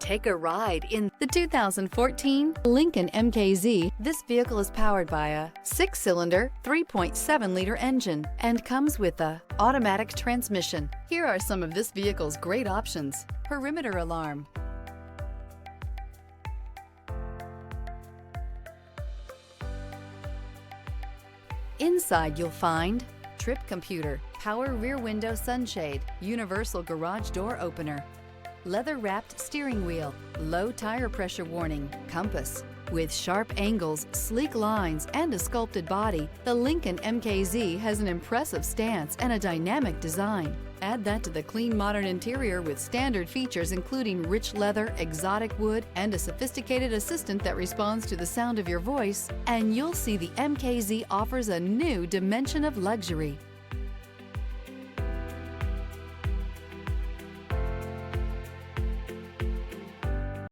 Take a ride in the 2014 Lincoln MKZ. This vehicle is powered by a 6-cylinder, 3.7-liter engine and comes with a automatic transmission. Here are some of this vehicle's great options: perimeter alarm, inside you'll find trip computer, power rear window sunshade, universal garage door opener, leather-wrapped steering wheel, low tire pressure warning, compass. With sharp angles, sleek lines, and a sculpted body, the Lincoln MKZ has an impressive stance and a dynamic design. Add that to the clean modern interior with standard features including rich leather, exotic wood, and a sophisticated assistant that responds to the sound of your voice, and you'll see the MKZ offers a new dimension of luxury.